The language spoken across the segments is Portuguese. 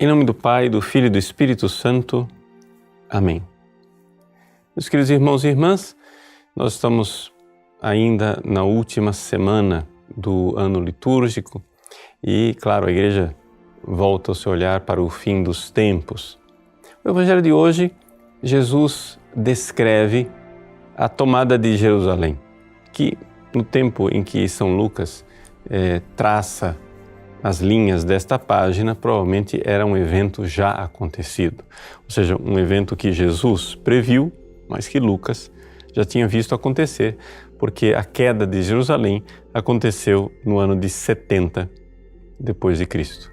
Em nome do Pai, do Filho e do Espírito Santo. Amém. Meus queridos irmãos e irmãs, nós estamos ainda na última semana do ano litúrgico e, claro, a Igreja volta o seu olhar para o fim dos tempos. O Evangelho de hoje, Jesus descreve a tomada de Jerusalém, que no tempo em que São Lucas traça as linhas desta página, provavelmente era um evento já acontecido. Ou seja, um evento que Jesus previu, mas que Lucas já tinha visto acontecer, porque a queda de Jerusalém aconteceu no ano de 70 depois de Cristo.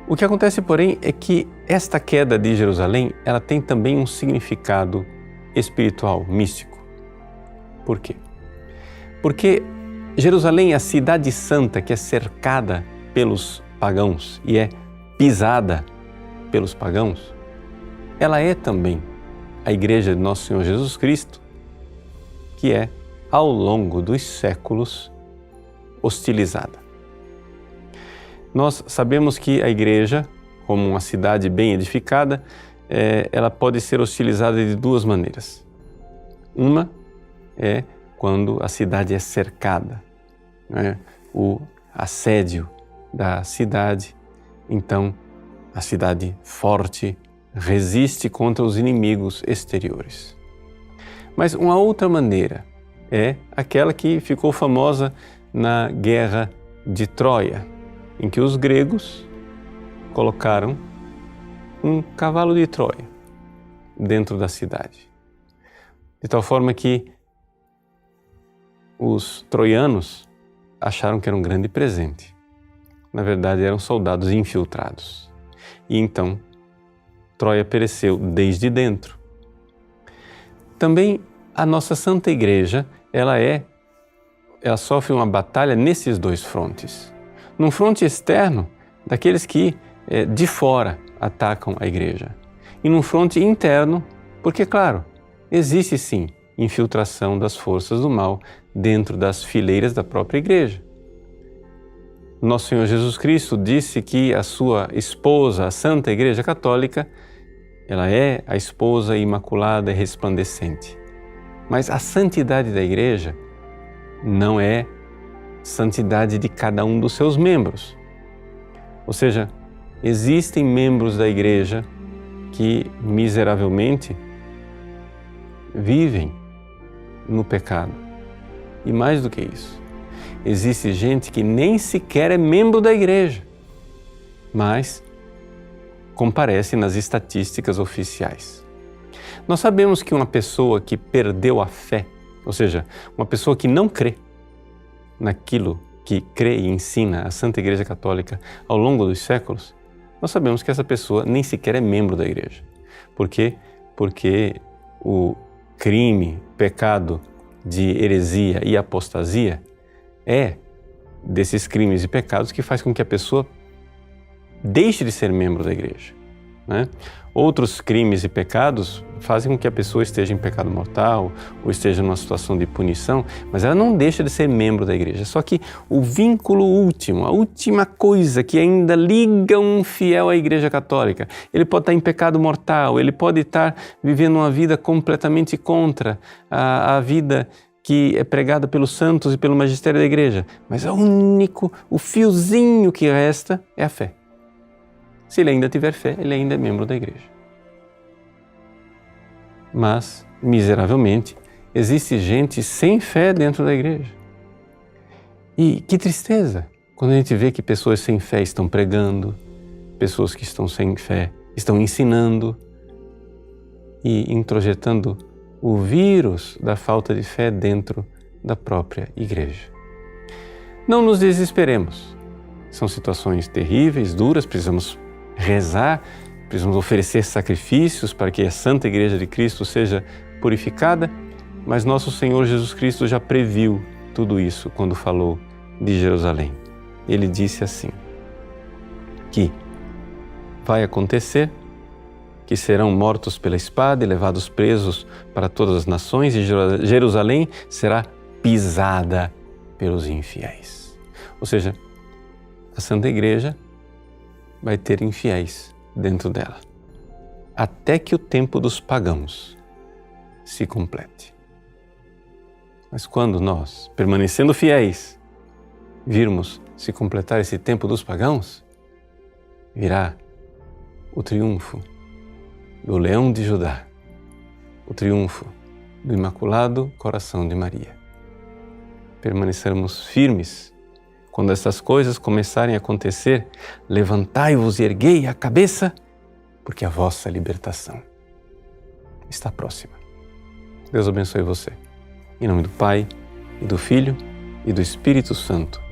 O que acontece, porém, é que esta queda de Jerusalém, ela tem também um significado espiritual, místico. Por quê? Porque Jerusalém é a cidade santa que é cercada pelos pagãos e é pisada pelos pagãos. Ela é também a Igreja de Nosso Senhor Jesus Cristo, que é, ao longo dos séculos, hostilizada. Nós sabemos que a Igreja, como uma cidade bem edificada, ela pode ser hostilizada de duas maneiras. Uma é quando a cidade é cercada, o assédio da cidade. Então, a cidade forte resiste contra os inimigos exteriores. Mas uma outra maneira é aquela que ficou famosa na Guerra de Troia, em que os gregos colocaram um cavalo de Troia dentro da cidade, de tal forma que os troianos acharam que era um grande presente. Na verdade, eram soldados infiltrados. E então, Troia pereceu desde dentro. Também a nossa Santa Igreja, ela sofre uma batalha nesses dois frontes. Num fronte externo, daqueles que de fora atacam a Igreja. E num fronte interno, porque, claro, existe sim infiltração das forças do mal dentro das fileiras da própria Igreja. Nosso Senhor Jesus Cristo disse que a sua esposa, a Santa Igreja Católica, ela é a esposa imaculada e resplandecente. Mas a santidade da Igreja não é santidade de cada um dos seus membros. Ou seja, existem membros da Igreja que miseravelmente vivem no pecado. E mais do que isso, existe gente que nem sequer é membro da Igreja, mas comparece nas estatísticas oficiais. Nós sabemos que uma pessoa que perdeu a fé, ou seja, uma pessoa que não crê naquilo que crê e ensina a Santa Igreja Católica ao longo dos séculos, nós sabemos que essa pessoa nem sequer é membro da Igreja. Por quê? Porque o crime, pecado de heresia e apostasia é desses crimes e pecados que faz com que a pessoa deixe de ser membro da Igreja, Outros crimes e pecados fazem com que a pessoa esteja em pecado mortal ou esteja numa situação de punição, mas ela não deixa de ser membro da Igreja. Só que o vínculo último, a última coisa que ainda liga um fiel à Igreja Católica, ele pode estar em pecado mortal, ele pode estar vivendo uma vida completamente contra a vida que é pregada pelos santos e pelo magistério da Igreja, mas o fiozinho que resta é a fé. Se ele ainda tiver fé, ele ainda é membro da Igreja. Mas, miseravelmente, existe gente sem fé dentro da Igreja. E que tristeza quando a gente vê que pessoas sem fé estão pregando, pessoas que estão sem fé estão ensinando e introjetando o vírus da falta de fé dentro da própria Igreja. Não nos desesperemos. São situações terríveis, duras, precisamos rezar, precisamos oferecer sacrifícios para que a Santa Igreja de Cristo seja purificada, mas nosso Senhor Jesus Cristo já previu tudo isso quando falou de Jerusalém. Ele disse assim, que vai acontecer que serão mortos pela espada e levados presos para todas as nações, e Jerusalém será pisada pelos infiéis. Ou seja, a Santa Igreja vai ter infiéis dentro dela, até que o tempo dos pagãos se complete. Mas quando nós, permanecendo fiéis, virmos se completar esse tempo dos pagãos, virá o triunfo do Leão de Judá, o triunfo do Imaculado Coração de Maria. Permanecermos firmes quando essas coisas começarem a acontecer. Levantai-vos e erguei a cabeça, porque a vossa libertação está próxima. Deus abençoe você. Em nome do Pai, e do Filho, e do Espírito Santo.